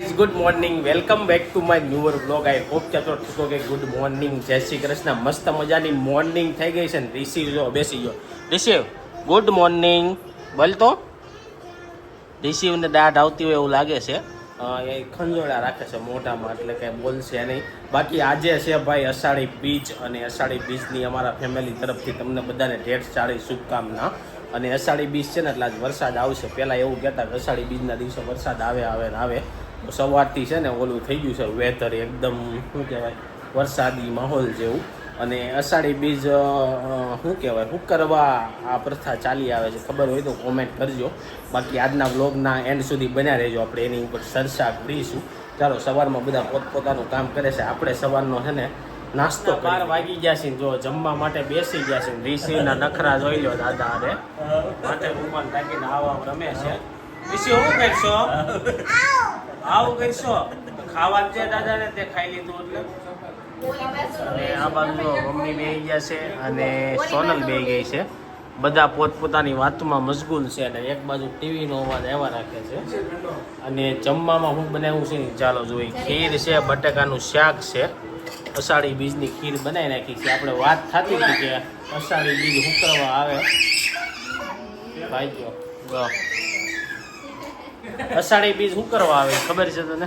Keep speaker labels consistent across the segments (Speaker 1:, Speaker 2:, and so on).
Speaker 1: Good morning, welcome back to my newer blog. I hope કે તો ઠીકો કે good morning, જય શ્રી કૃષ્ણ. મસ્ત મજાની મોર્નિંગ થઈ ગઈ છે ને. રિસીવ જો બેસી ગયો. રિસીવ ગુડ મોર્નિંગ બોલ તો. રિસીવને દાઢ આવતી હોય એવું લાગે છે. એ ખંજોળા રાખે છે મોઢામાં, એટલે કે બોલશે નહીં. બાકી આજે છે ભાઈ અષાઢી બીજ, અને અષાઢી બીજની અમારા ફેમિલી તરફથી તમને બધાને ઢેર સારી શુભકામના. અને અષાઢી બીજ છે ને એટલે આજ વરસાદ આવશે. પહેલાં એવું કહેતા કે અષાઢી બીજના દિવસે વરસાદ આવે. તો સવારથી છે ને ઓલું થઈ ગયું છે વેધર એકદમ શું કહેવાય વરસાદી માહોલ જેવું. અને અષાઢી બીજ શું કહેવાય શું કરવા આ પ્રથા ચાલી આવે છે ખબર હોય તો કોમેન્ટ કરજો. બાકી આજના વ્લોગના એન્ડ સુધી બન્યા રહેજો, આપણે એની ઉપર ચર્ચા કરીશું. ચાલો, સવારમાં બધા પોતપોતાનું કામ કરે છે. આપણે સવારનો છે ને નાસ્તો 12 વાગી ગયા છે. જો જમવા માટે બેસી ગયા છે. ઋષિના નખરા જોઈ લો દાદા અરે માટે રૂમાલ ટાંકીને આવા રમે છે. ઋષિ શું કરશો? આવું કરશો ખાવા છે દાદાને, તે ખાઈ લીધું એટલે. અને આ બાજુ મમ્મી બેસી ગયા છે અને સોનલ બેસી ગઈ છે. બધા પોતપોતાની વાતમાં મશગુલ છે અને એક બાજુ ટીવીનો અવાજ આવ્યા રાખે છે. અને જમવામાં હું બનાવ્યું છે ને ચાલો જોઈ. ખીર છે, બટાકાનું શાક છે. અષાઢી બીજની ખીર બનાવી નાખી છે. આપણે વાત થતી હતી કે અષાઢી બીજ શું કરવા આવે ભાઈ જો અષાઢી બીજ શું કરવા આવે ખબર છે તને?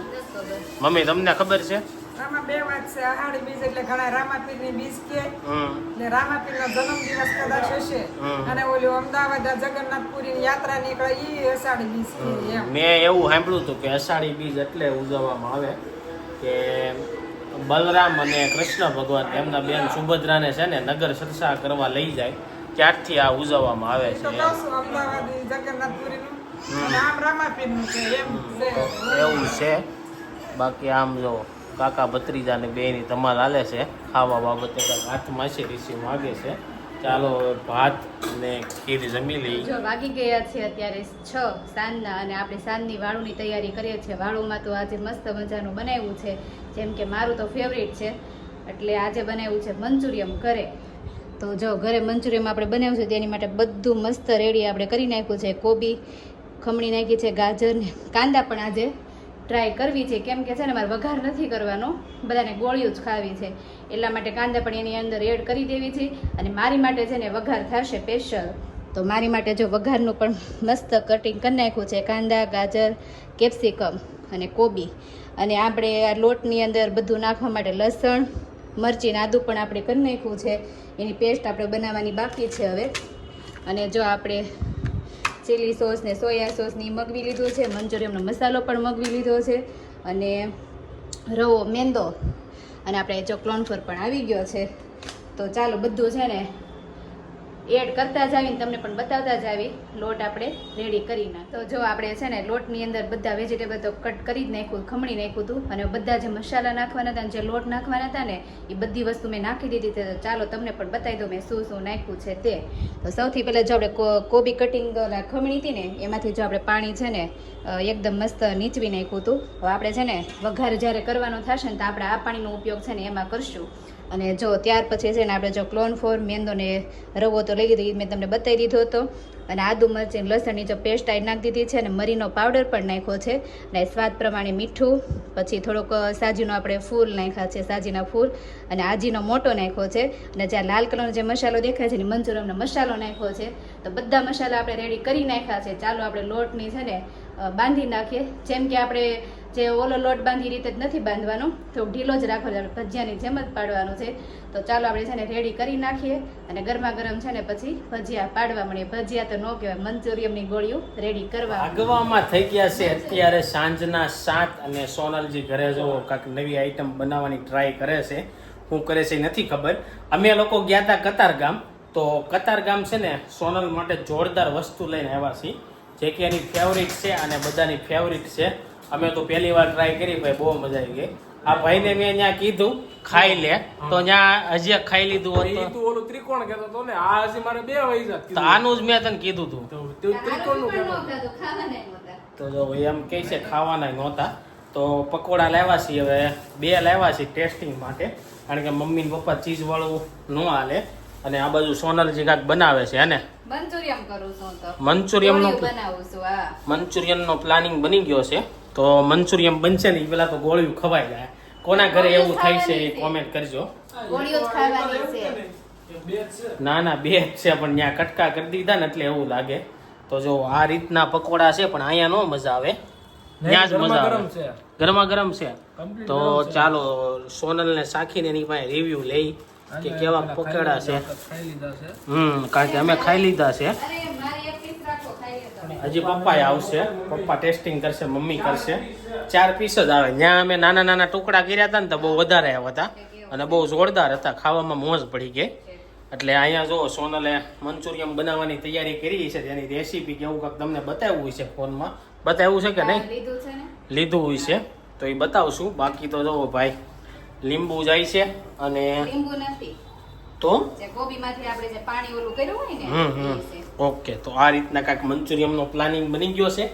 Speaker 1: મમ્મી તમને ખબર છે?
Speaker 2: આમાં બે વાત છે. અષાઢી બીજ એટલે ઘણા રામાપીરની બીજ કે ને રામાપીરનો જન્મદિવસ કદાચ હશે. અને ઓલું અમદાવાદ જગન્નાથપુરીની યાત્રા નીકળે ઈ અષાઢી બીજ કે એમ.
Speaker 1: મેં એવું સાંભળ્યું હતું કે અષાઢી બીજ એટલે ઉજવવામાં આવે કે બલરામ અને કૃષ્ણ ભગવાન એમના બેન સુભદ્રાને છે ને નગર સરસા કરવા લઈ જાય ત્યારથી આ ઉજવવામાં આવે છે.
Speaker 2: અમદાવાદ જગન્નાથપુરીનું નામ રામાપીરનું છે એમ છે.
Speaker 1: એવું છે. બાકી આમ જો કાકા ભત્રીજાને બેની ધમાલ હાલે છે. ખાવા બાબતે કાંઈક હાથમાં છે, રિસીવ માગે છે. ચાલો ભાત અને ખીર જમી લઈ.
Speaker 3: જો વાગી ગયા છે અત્યારે 6 સાંજના, અને આપણે સાંજની વાળુની તૈયારી કરીએ છીએ. વાળુમાં તો આજે મસ્ત મજાનું બનાવ્યું છે, જેમ કે મારું તો ફેવરેટ છે, એટલે આજે બનાવ્યું છે મંચુરિયમ ઘરે. તો જો ઘરે મંચુરિયમ આપણે બનાવ્યું છે તેની માટે બધું મસ્ત રેડી આપણે કરી નાખ્યું છે. કોબી ખમણી નાખી છે, ગાજર ને કાંદા પણ આજે ટ્રાય કરવી છે, કેમ કે છે ને મારે વઘાર નથી કરવાનો, બધાને ગોળીઓ જ ખાવી છે. એટલા માટે કાંદા પણ એની અંદર એડ કરી દેવી છે. અને મારી માટે છે ને વઘાર થશે સ્પેશિયલ. તો મારી માટે જો વઘારનું પણ મસ્ત કટિંગ કરી નાખ્યું છે. કાંદા, ગાજર, કેપ્સિકમ અને કોબી. અને આપણે આ લોટની અંદર બધું નાખવા માટે લસણ, મરચી, આદું પણ આપણે કરી નાખ્યું છે. એની પેસ્ટ આપણે બનાવવાની બાકી છે હવે. અને જો આપણે ચીલી સોસ ને સોયા સોસની મગવી લીધો છે. મંચુરિયમનો મસાલો પણ મગવી લીધો છે. અને રવો, મેંદો, અને આપણે જો કોર્નફ્લોર પણ આવી ગયો છે. તો ચાલો બધું છે ને એડ કરતા જ આવીને તમને પણ બતાવતા જ આવી. લોટ આપણે રેડી કરી નાખ. તો જો આપણે છે ને લોટની અંદર બધા વેજીટેબલ તો કટ કરી જ નાખ્યું, ખમણી નાખ્યું હતું. અને બધા જે મસાલા નાખવાના હતા, જે લોટ નાખવાના હતા ને એ બધી વસ્તુ મેં નાખી દીધી હતી. તો ચાલો તમને પણ બતાવી દઉં મેં શું શું નાખ્યું છે તે. તો સૌથી પહેલાં જો આપણે કોબી કટિંગ ખમણી હતી ને એમાંથી જો આપણે પાણી છે ને એકદમ મસ્ત નીચવી નાખ્યું હતું. હવે આપણે છે ને વઘાર જ્યારે કરવાનો થશે ને તો આપણે આ પાણીનો ઉપયોગ છે ને એમાં કરશું. અને જો ત્યાર પછી છે ને આપણે જો કોર્નફ્લોર, મેંદો ને રવો તો લઈ લીધો, એ મેં તમને બતાવી દીધો હતો. અને આદુ, મરચી, લસણની જો પેસ્ટ આ નાખી દીધી છે. અને મરીનો પાવડર પણ નાખ્યો છે. અને સ્વાદ પ્રમાણે મીઠું, પછી થોડોક સાજીનો આપણે ફૂલ નાખ્યા છે, સાજીના ફૂલ, અને આજીનો મોટો નાખ્યો છે. અને જ્યાં લાલ કલરનો જે મસાલો દેખાય છે ને મંચુરિયમનો મસાલો નાખ્યો છે. તો બધા મસાલા આપણે રેડી કરી નાખ્યા છે. ચાલો આપણે લોટની છે ને બાંધી નાખીએ. જેમ કે આપણે જે ઓલો લોટ બાંધી રીતે જ નથી બાંધવાનો, તો ઢીલો જ રાખવાનો, ભજીયાની જેમ જ પાડવાનું છે. તો ચાલો આપણે છે ને રેડી કરી નાખીએ. અને ગરમા ગરમ છે ને પછી ભજીયા પાડવા મળીએ. ભજીયા તો ન કહેવાય, મંચુરિયમની ગોળીઓ રેડી કરવા
Speaker 1: આગવામાં થઈ ગયા છે અત્યારે સાંજના 7. અને સોનલજી ઘરે જો કાંઈક નવી આઈટમ બનાવવાની ટ્રાય કરે છે. શું કરે છે એ નથી ખબર. અમે લોકો ગયા હતા કતારગામ. તો કતારગામ છે ને સોનલ માટે જોરદાર વસ્તુ લઈને આવ્યા છીએ, જે કે એની ફેવરિટ છે અને બધાની ફેવરિટ છે. અમે તો પહેલી વાર ટ્રાય કરી ભાઈ, બહુ મજા આવી ગઈ. આ ભાઈને મેં ત્યાં કીધું ખાઈ લે, તો ત્યાં હજી ખાઈ લીધું હોત તો
Speaker 4: ઓલું ત્રિકોણ કહેતો તો ને, આ હજી મારે 2 વહી જાત.
Speaker 1: તો આનું જ મેં તને કીધું હતું.
Speaker 4: ત્રિકોણનું કહેતો.
Speaker 1: તો જો એમ કહે છે ખાવાના નહોતા. તો પકોડા લાવ્યા છીએ, હવે 2 લાવ્યા છીએ ટેસ્ટિંગ માટે, કારણ કે મમ્મી ને પપ્પા ચીઝ વાળું ન હાલે. અને આ બાજુ સોનલજી કાંઈક બનાવે છે ને
Speaker 3: મંચુરિયમ કરું છું. તો
Speaker 1: મંચુરિયમનો
Speaker 3: બનાવું છું. હા,
Speaker 1: મંચુરિયનનો પ્લાનિંગ બની ગયો છે. તો મંચુરિયમ બનશે ને એ પેલા તો ગોળિયું ખવાઈ જાય. કોના ઘરે એવું થાય છે એ કોમેન્ટ કરજો.
Speaker 3: ગોળીઓ જ ખાવાની છે.
Speaker 4: બે જ છે.
Speaker 1: ના બે જ છે પણ ત્યાં કટકા કરી દીધા ને એટલે એવું લાગે. તો જો આ રીતના પકોડા છે પણ અહીંયા નો મજા આવે, ત્યાં જ મજા
Speaker 4: ગરમ
Speaker 1: આવે.
Speaker 4: છે.
Speaker 1: ગરમા ગરમ છે.
Speaker 4: Complete
Speaker 1: તો
Speaker 4: ગરમ છે.
Speaker 1: ચાલો સોનલને ચાખીને એની પાસે રિવ્યુ લઈ કે કેવા પકોડા છે.
Speaker 4: ખાઈ લીધા છે.
Speaker 1: કારણ કે અમે ખાઈ લીધા છે.
Speaker 3: અરે મારી એક પીસ રાખો, ખાઈ લો તમે.
Speaker 1: હજી પપ્પા આવશે, પપ્પા ટેસ્ટિંગ કરશે, મમ્મી કરશે. 4 પીસ જ આવે. ત્યાં અમે નાના નાના ટુકડા કર્યા હતા ને તો બહુ વધારે આવ્યા હતા અને બહુ જોરદાર હતા, ખાવામાં મોજ પડી ગઈ. એટલે અહીંયા જો સોનલે મંચુરિયમ બનાવવાની તૈયારી કરી છે, તેની રેસીપી કેવું કાંક તમને બતાવ્યું છે, ફોનમાં બતાવ્યું છે કે નહીં?
Speaker 3: લીધું છે ને?
Speaker 1: લીધું હોય છે તો એ બતાવશું. બાકી તો જો ભાઈ લીંબુ જાય છે અને
Speaker 3: લીંબુ નથી,
Speaker 1: તો
Speaker 3: જે ગોબીમાંથી આપણે જે પાણી ઓલું કર્યું હોય ને એ છે.
Speaker 1: ઓકે. તો આ રીતના કાંઈક મંચુરિયમનો પ્લાનિંગ બની ગયો છે.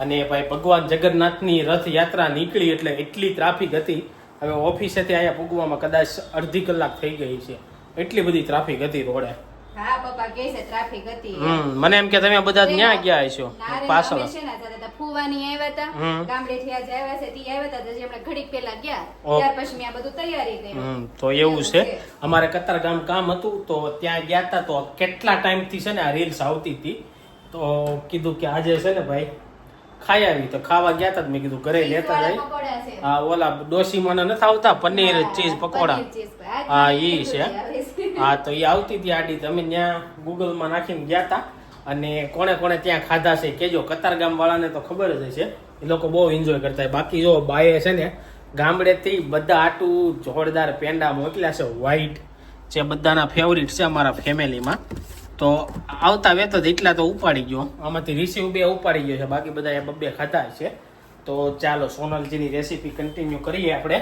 Speaker 1: અને ભાઈ ભગવાન જગન્નાથની રથયાત્રા નીકળી એટલે એટલી ટ્રાફિક હતી. હવે ઓફિસેથી અહીંયા પૂગવામાં કદાચ અડધી કલાક થઈ ગઈ છે, એટલી બધી ટ્રાફિક હતી રોડે.
Speaker 3: હા પપ્પા કહે છે ટ્રાફિક હતી.
Speaker 1: મને એમ કે તમે બધા ત્યાં ગયા હશો
Speaker 3: ના રે,
Speaker 1: પાછળ.
Speaker 3: અમે છે ને જતા હતા, ફુવાની આવ્યા હતા, ગામડેથી આજે આવ્યા છે, તી આવ્યા હતા, તો હજી હમણાં ઘડીક પહેલા ગયા,
Speaker 1: ઓકે.
Speaker 3: ત્યાર પછી મેં આ બધું તૈયારી કરી.
Speaker 1: તો એવું છે. અમારે કતારગામ કામ હતું તો ત્યાં ગયા હતા. તો કેટલા ટાઈમથી છે ને આ રીલ્સ આવતી હતી તો કીધું કે આજે છે ને ભાઈ ખાઈ આવી. તો ખાવા ગયા હતા, મેં કીધું ઘરે લેતા જાય.
Speaker 3: પકોડા છે.
Speaker 1: હા ઓલા ડોસીમાં નથી આવતા પનીર ચીઝ પકોડા,
Speaker 3: પનીર ચીઝ.
Speaker 1: હા ઈ
Speaker 3: બધું
Speaker 1: છે.
Speaker 3: આવે છે.
Speaker 1: હા તો એ આવતી હતી આડી. તમે ત્યાં ગૂગલમાં નાખીને ગયા હતા અને કોણે કોણે ત્યાં ખાધા છે કેજો. કતારગામ વાળાને તો ખબર જ હશે, એ લોકો બહુ એન્જોય કરતા હોય. બાકી જો બાએ છે ને ગામડેથી બધા આટું જોરદાર પેંડા મોકલ્યા છે વ્હાઈટ, જે બધાના ફેવરિટ છે અમારા ફેમિલીમાં. તો આવતા વેતો એટલા તો ઉપાડી ગયો, આમાંથી રિસીવ 2 ઉપાડી ગયો છે, બાકી બધા એ 2 ખાધા છે. તો ચાલો સોનલજીની રેસીપી કન્ટિન્યુ કરીએ આપણે.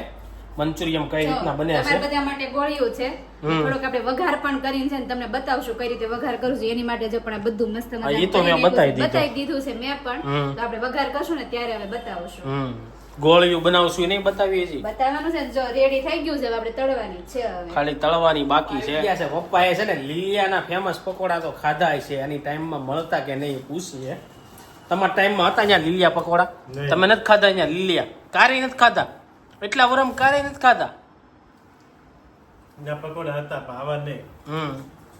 Speaker 1: મંચુરિયમ કઈ રીતના બને છે.
Speaker 3: તમારા બધા માટે ગોળીઓ છે, થોડોક આપણે વઘાર પણ કરીને છે ને તમને બતાવશું કઈ રીતે વઘાર કરવું છે. એની માટે જો પણ આ બધું મસ્ત
Speaker 1: હા, ઈ તો મેં
Speaker 3: બતાવી દીધું છે મેં પણ. તો આપણે વઘાર કરશું ને ત્યારે હવે બતાવશું.
Speaker 1: ગોળીયું બનાવશું એ નહીં બતાવીએ છીએ.
Speaker 3: બતાવવાનું છે ને, જો રેડી થઈ ગયું છે, હવે આપણે તળવાની છે. હવે
Speaker 1: ખાલી તળવાની બાકી છે. પપ્પાએ છે ને લીલિયાના ફેમસ પકોડા તો ખાધા છે, એની ટાઈમમાં મળતા કે નહીં પૂછીએ. તમારા ટાઈમમાં હતા અહીંયા લીલિયા પકોડા? તમે નથી ખાધા અહીંયા લીલિયા? કારી નથી ખાધા? એટલા વરમ કારી નથી ખાધા?
Speaker 5: પકોડા હતા પણ આવા નહીં,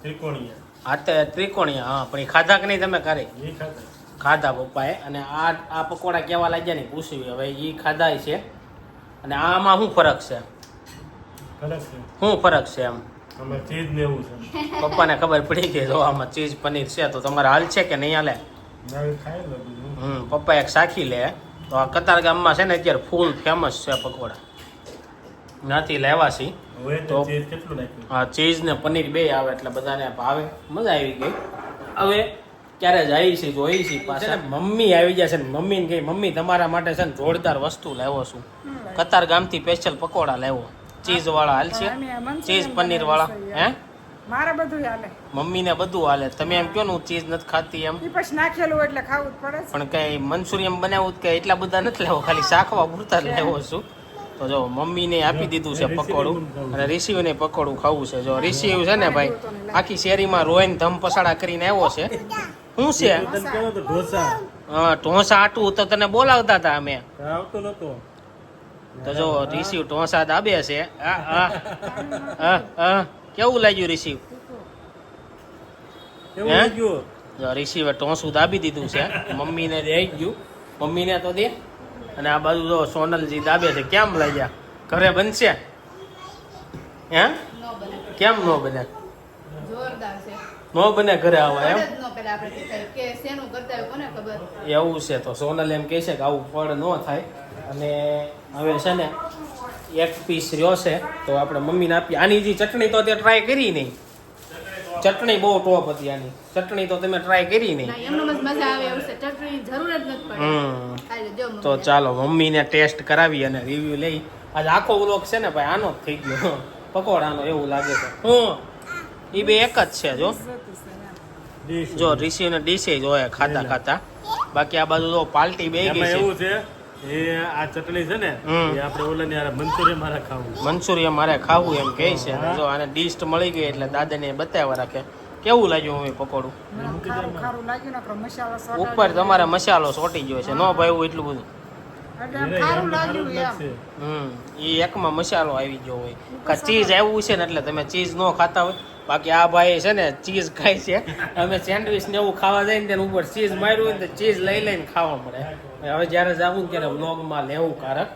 Speaker 5: ત્રિકોણીયા.
Speaker 1: હા તે ત્રિકોણીયા, હા પણ એ ખાધા કે નહીં તમે કારી?
Speaker 5: એ ખાધા.
Speaker 1: ખાધા પપ્પાએ. અને આ પકોડા કેવા લાગ્યા નહીં પૂછ્યું. હવે એ ખાધા છે. અને આમાં શું ફરક છે?
Speaker 5: ફરક છે.
Speaker 1: શું ફરક છે એમ?
Speaker 5: અમે ચીઝ ને એવું છે.
Speaker 1: પપ્પાને ખબર પડી ગઈ જો આમાં ચીઝ પનીર છે. તો તમારે હાલ છે કે નહીં હાલે?
Speaker 5: નવી ખાઈ લો બીજું.
Speaker 1: પપ્પા એક સાખી લે. તો આ કતારગામમાં છે ને અત્યારે ફૂલ ફેમસ છે પકોડા, ત્યાંથી લેવાશી.
Speaker 5: હવે
Speaker 1: તો
Speaker 5: તો ચીઝ કેટલું નાખ્યું?
Speaker 1: હા ચીઝ ને પનીર 2 આવે એટલે બધાને ભાવે. મજા આવી ગઈ. હવે ક્યારે જાય છે જોઈ છે પાછા. મમ્મી આવી ગયા છે ને મમ્મીને કહી મમ્મી તમારા માટે છે ને જોરદાર વસ્તુ લાવ્યો છું, કતારગામથી સ્પેશિયલ પકોડા લાવ્યો, ચીઝ વાળા હાલ છે, ચીઝ પનીર વાળા. હે
Speaker 2: મારે બધું હાલે.
Speaker 1: મમ્મીને બધું હાલે. તમે એમ કહો ને હું ચીઝ નથી ખાતી એમ,
Speaker 2: ઈ પછી નાખેલું એટલે ખાવું જ પડે છે.
Speaker 1: પણ કઈ મંચુરિયમ બનાવવું કે એટલા બધા નથી લેવો, ખાલી શાકવા પૂરતા જ લેવો છું. તો જો મમ્મીને આપી દીધું છે પકોડું અને રિસીવને પકોડું ખાવું છે. જો રિસીવ છે ને ભાઈ આખી શેરીમાં રોઈને ધમ પસાડા કરીને આવ્યો છે. શું છે?
Speaker 5: તને કેવો તો ઢોસા
Speaker 1: હા ઢોસા આટું તો તને બોલાવતા હતા અમે.
Speaker 5: આવતો નતો.
Speaker 1: તો જો રિસીવ ઢોસા દાબે છે. કેવું લાગ્યું રિસીવ?
Speaker 5: એવું
Speaker 1: હે?
Speaker 5: લાગ્યું.
Speaker 1: જો રિસીવે ઢોસું દાબી દીધું છે. મમ્મીને દઈ ગયું, મમ્મીને તો દે. અને આ બાજુ જો સોનલજી દાબે છે. કેમ લાગ્યા? ઘરે બનશે? હે
Speaker 3: નો બને,
Speaker 1: કેમ નો બને?
Speaker 3: જોરદાર છે.
Speaker 1: નો બને ઘરે આવા એમ?
Speaker 3: નો પેલા આપણે કીધું કે શેનું કરતા હોય કોને ખબર.
Speaker 1: એવું છે. તો સોનલ એમ કહે છે કે આવું ફળ ન થાય. અને હવે છે ને 1 પીસ રહ્યો છે તો આપણે મમ્મીને આપીએ. આની જે ચટણી તો તે ટ્રાય કરી નહીં. ચટણી બહુ ટોપ હતી આની. ચટણી તો તમે ટ્રાય કરી નહીં.
Speaker 3: ના, એમનો જ મજા આવે એવું છે. ચટણીની જરૂર જ નથી પડે. ખાલી જો મમ્મી.
Speaker 1: તો ચાલો મમ્મીને ટેસ્ટ કરાવી અને રિવ્યુ લઈ. આજ આખો વ્લોગ છે ને ભાઈ આનો જ થઈ ગયો, પકોડાનો એવું લાગે છે. એ 2 એક જ છે. જો
Speaker 5: ડીશ.
Speaker 1: જો રિસીવ ને ડીશે જોયે ખાતા ખાતા. બાકી આ બાજુ તો પાલટી બે
Speaker 5: એમાં
Speaker 1: ગઈ છે.
Speaker 5: એવું છે એ આ ચટણી છે ને એ આપણે ઓલાની હારે મંચુરિયન મારે ખાવું.
Speaker 1: મંચુરિયન મારે ખાવું એમ કહે છે. અને જો આને ડીશ મળી ગઈ એટલે દાદાને બતાવ્યા રાખે. કેવું લાગ્યું મમ્મી પકોડું?
Speaker 2: મને ખારું ખારું લાગ્યું ને આપણો મસાલો સોટાડી
Speaker 1: ઉપર તમારે મસાલો સોટી ગયો છે. ન ભાઈ એટલું બધું
Speaker 2: એટલે આમ ખારું લાગ્યું એમ.
Speaker 1: એ એકમાં મસાલો આવી ગયો હોય કા ચીઝ આવ્યું છે ને એટલે તમે ચીઝ ન ખાતા હોય. બાકી આ ભાઈ છે ને ચીઝ ખાય છે. અમે સેન્ડવિચ ને એવું ખાવા જાય ને તેની ઉપર ચીઝ માર્યું હોય ને તો ચીઝ લઈ લઈને ખાવા મળે. હવે જ્યારે જાવું ને ત્યારે વ્લોગમાં લેવું કારક.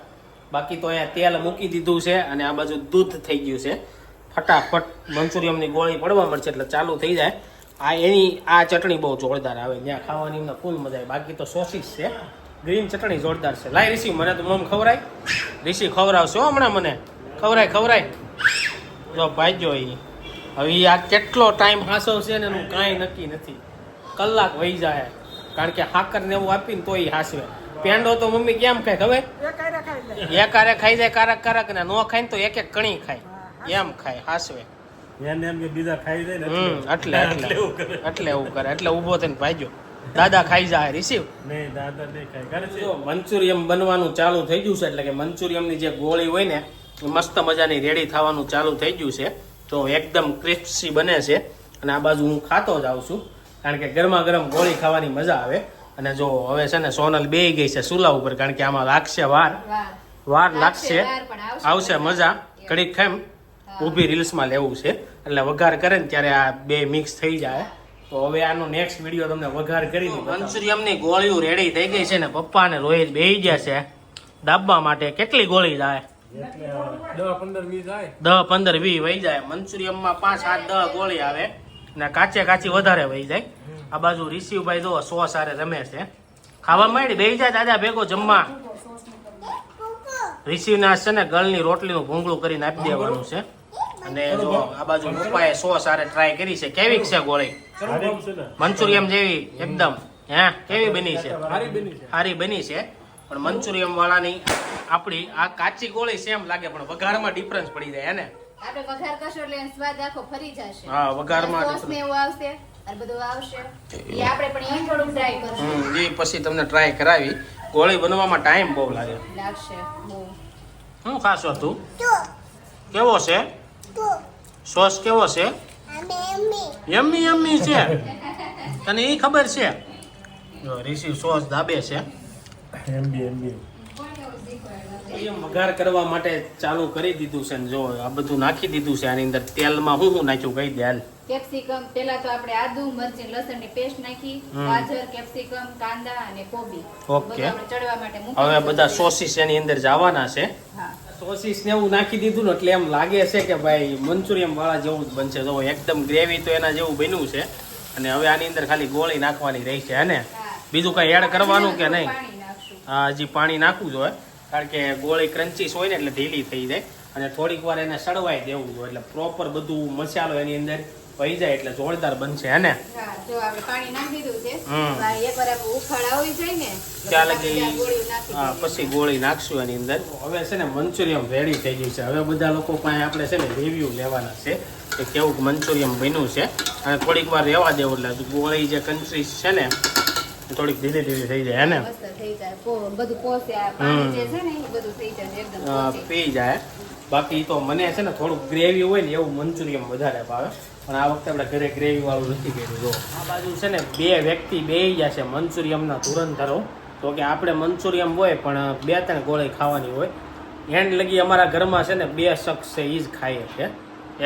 Speaker 1: બાકી તો અહીંયા તેલ મૂકી દીધું છે અને આ બાજુ દૂધ થઈ ગયું છે. ફટાફટ મંચુરિયમની ગોળી પડવા મળશે એટલે ચાલુ થઈ જાય. આ ચટણી બહુ જોરદાર આવે ત્યાં ખાવાની એમને ફૂલ મજા આવે. બાકી તો સોસીસ છે, ગ્રીન ચટણી જોરદાર છે. લાય ઋષિ મને તો મમ ખવરાય. ઋષિ ખવડાવશો હમણાં મને ખવરાય. જો ભાઈ જો હવે આ કેટલો ટાઈમ હાસવશે ને એનું કાંઈ નક્કી નથી. કલાક વહી જાય કારણ કે હાકર ને એવું આપીને તોય હાસવે. પેંડો તો મમ્મી કેમ ખાય ખબર?
Speaker 2: એક હારે ખાઈ લે.
Speaker 1: એકારે ખાઈ જાય કારક ને ન ખાય ને તો એક કણી ખાય એમ ખાય હાસવે.
Speaker 5: એને એમ કે બીજા ખાઈ જાય ને
Speaker 1: એટલે એવું કરે એટલે ઊભો થઈને ભાગ્યો. દાદા ખાઈ જાય રિસીવ
Speaker 5: નહીં દાદા નહીં ખાય કરે છે.
Speaker 1: મંચુરિયમ બનવાનું ચાલુ થઈ ગયું છે એટલે કે મંચુરિયમની જે ગોળી હોય ને એ મસ્ત મજાની રેડી થવાનું ચાલુ થઈ ગયું છે. તો એકદમ ક્રિસ્પી બને છે અને આ બાજુ હું ખાતો જ આવું છું કારણ કે ગરમા ગરમ ગોળી ખાવાની મજા આવે. અને જો હવે છે ને સોનલ બેહી ગઈ છે ચૂલા ઉપર કારણ કે આમાં લાગશે વાર લાગશે આવશે મજા. ઘડીક ખામ ઊભી રીલ્સમાં લેવું છે એટલે વઘાર કરે ને ત્યારે આ બે મિક્સ થઈ જાય. તો હવે આનો નેક્સ્ટ વિડીયો તમને વઘાર કરી દઉં. મંચુરિયમની ગોળીઓ રેડી થઈ ગઈ છે ને પપ્પા ને રોહિત બેહી ગયા છે દાબવા માટે. કેટલી ગોળી જાય?
Speaker 4: 10-15-20 જાય.
Speaker 1: 10-15-20 વહી જાય. મંચુરિયમમાં 5-8-10 ગોળી આવે ને કાચી વધારે વહી જાય. આ બાજુ રિશિવભાઈ જો સોસ આરે રમે છે. ખાવા માંડી બેહી જાય દાદા ભેગો જમવા. રિશિવના છે ને ગળની રોટલીનું ભૂંગળું કરીને આપી દેવાનું છે. અને જો આ બાજુ પપ્પાએ સોસ આરે ટ્રાય કરી છે. કેવી છે ગોળી? મંચુરિયમ જેવી એકદમ. કેવી બની છે? સારી બની છે. પણ મંચુરિયમ વાળાની આપણી આ કાચી ગોળી સેમ લાગે પણ વઘારમાં ડિફરન્સ પડી જાય ને.
Speaker 3: આપણે વઘાર કરશો એટલે એનો સ્વાદ આખો ફરી જશે.
Speaker 1: હા વઘારમાં
Speaker 3: સોસ ને એવું આવશે અને બધું આવશે. એ આપણે પણ એ થોડુંક ટ્રાય કરશું.
Speaker 1: એ પછી તમને ટ્રાય કરાવી. ગોળી બનવામાં ટાઈમ બહુ લાગે.
Speaker 3: લાગશે બહુ.
Speaker 1: શું ખાશો તું? કેવો છે સોસ? કેવો છે? યમ્મી છે. તને એ ખબર છે? જો રિસીવ સોસ દાબે છે. વઘાર કરવા માટે ચાલુ કરી દીધું છે ને જો આ બધું નાખી દીધું છે આની અંદર. તેલમાં હું નાખ્યું કહી દે હાલ.
Speaker 3: કેપ્સિકમ પેલા તો આપણે આદુ મરચી લસણની પેસ્ટ નાખી, ગાજર, કેપ્સિકમ, કાંદા અને કોબી
Speaker 1: ઓકે.
Speaker 3: બધું આપણે ચડવા માટે મૂકી
Speaker 1: હવે
Speaker 3: દીધું
Speaker 1: બધા
Speaker 3: છે.
Speaker 1: સોસીસ એની અંદર જવાના છે.
Speaker 3: હા
Speaker 1: સોસીસ ને એવું નાખી દીધું ને એટલે એમ લાગે છે કે ભાઈ મંચુરિયમ વાળા જેવું જ બનશે. જો એકદમ ગ્રેવી તો એના જેવું બન્યું છે અને હવે આની અંદર ખાલી ગોળી નાખવાની રહી છે અને બીજું કઈ એડ કરવાનું કે નહીં?
Speaker 3: પાણી નાખશું.
Speaker 1: હા હજી પાણી નાખવું જોઈએ કારણ કે ગોળી ક્રન્ચીસ હોય ને એટલે ઢીલી થઈ જાય અને થોડીક વાર એને સડવાઈ દેવું જોઈએ એટલે પ્રોપર બધું મસાલો એની અંદર વહી જાય એટલે જોરદાર બનશે હે ને.
Speaker 3: હા જો આપણે પાણી નાખી દીધું છે.
Speaker 1: હમ.
Speaker 3: એકવાર આપણે ઉફાળ આવી જાય ને
Speaker 1: ત્યાં
Speaker 3: પછી
Speaker 1: લગી
Speaker 3: આ ગોળીઓ નાખી
Speaker 1: હા
Speaker 3: દઈએ.
Speaker 1: પછી ગોળી નાખશું એની અંદર. હવે છે ને મંચુરિયમ રેડી થઈ ગયું છે. હવે બધા લોકો પાસે આપણે છે ને રિવ્યુ લેવાના છે કે કેવું મંચુરિયમ બન્યું છે અને થોડીક વાર રહેવા દેવું એટલે ગોળી જે કન્ટ્રીસ છે ને એ થોડીક ધીરે ધીરે થઈ જાય હે ને.
Speaker 3: મસ્ત થઈ જાય. બધું પોસે આ પાણી જે છે ને એ બધું થઈ જાય એકદમ પોચી.
Speaker 1: પી જાય. બાકી તો મને છે ને થોડુંક ગ્રેવી હોય ને એવું મંચુરિયમ વધારે ભાવે પણ આ વખતે આપણે ઘરે ગ્રેવી વાળું નથી કર્યું. જો આ બાજુ છે ને બે વ્યક્તિ બેહી ગયા છે મંચુરિયમના ધુરંધરો. તો કે આપણે મંચુરિયમ હોય પણ 2-3 ગોળી ખાવાની હોય. એન્ડ લગી અમારા ઘરમાં છે ને 2 શખ્સ છે એ જ ખાઈએ છે.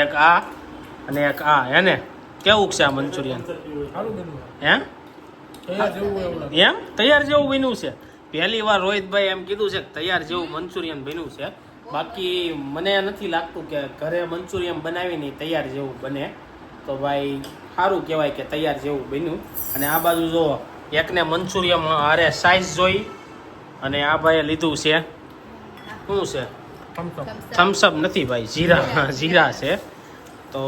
Speaker 1: એક આ અને એક આ. એને કેવું છે આ મંચુરિયન?
Speaker 4: સારું બન્યું.
Speaker 1: હે
Speaker 4: તૈયાર જેવું એવું લાગે.
Speaker 1: એમ તૈયાર જેવું બન્યું છે? પહેલી વાર રોહિતભાઈ એમ કીધું છે કે તૈયાર જેવું મંચુરિયન બન્યું છે. બાકી મને નથી લાગતું કે ઘરે મંચુરિયન બનાવીને તૈયાર જેવું બને. તો ભાઈ સારું કહેવાય કે તૈયાર જેવું બન્યું. અને આ બાજુ જો એકને મંચુરિયમ અરે સાઈઝ જોઈ અને આ ભાઈએ લીધું છે શું છે? થમ્સઅપ નથી ભાઈ, જીરા છે. તો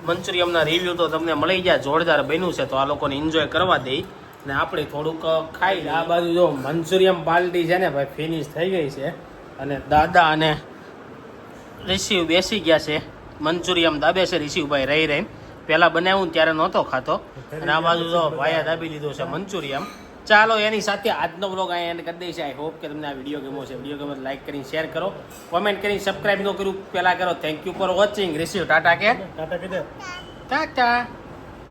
Speaker 1: મંચુરિયમના રિવ્યૂ તો તમને મળી જાય. જોરદાર બન્યું છે તો આ લોકોને એન્જોય કરવા દઈ અને આપણે થોડુંક ખાઈ. આ બાજુ જો મંચુરિયમ પાર્ટી છે ને ભાઈ ફિનિશ થઈ ગઈ છે અને દાદા અને રિશિવ બેસી ગયા છે. મંચુરિયમ દાબે છે રિશિવભાઈ રહી રહીને. પહેલાં બનાવ્યું ત્યારે નહોતો ખાતો અને આ બાજુ જો ભાઈએ દાબી લીધું છે મંચુરિયમ. ચાલો એની સાથે આજનો બ્લોગ અહીંયા એન્ડ કરી દઈશ. આઈ હોપ કે તમને આ વિડીયો ગમ્યો છે. વિડીયો ગમે લાઈક કરીને શેર કરો, કોમેન્ટ કરીને સબસ્ક્રાઈબ ન કર્યું પહેલાં કરો. Thank you for watching. રિશિવ ટાટા કે
Speaker 5: ટાટા કીધે
Speaker 1: ટાટા.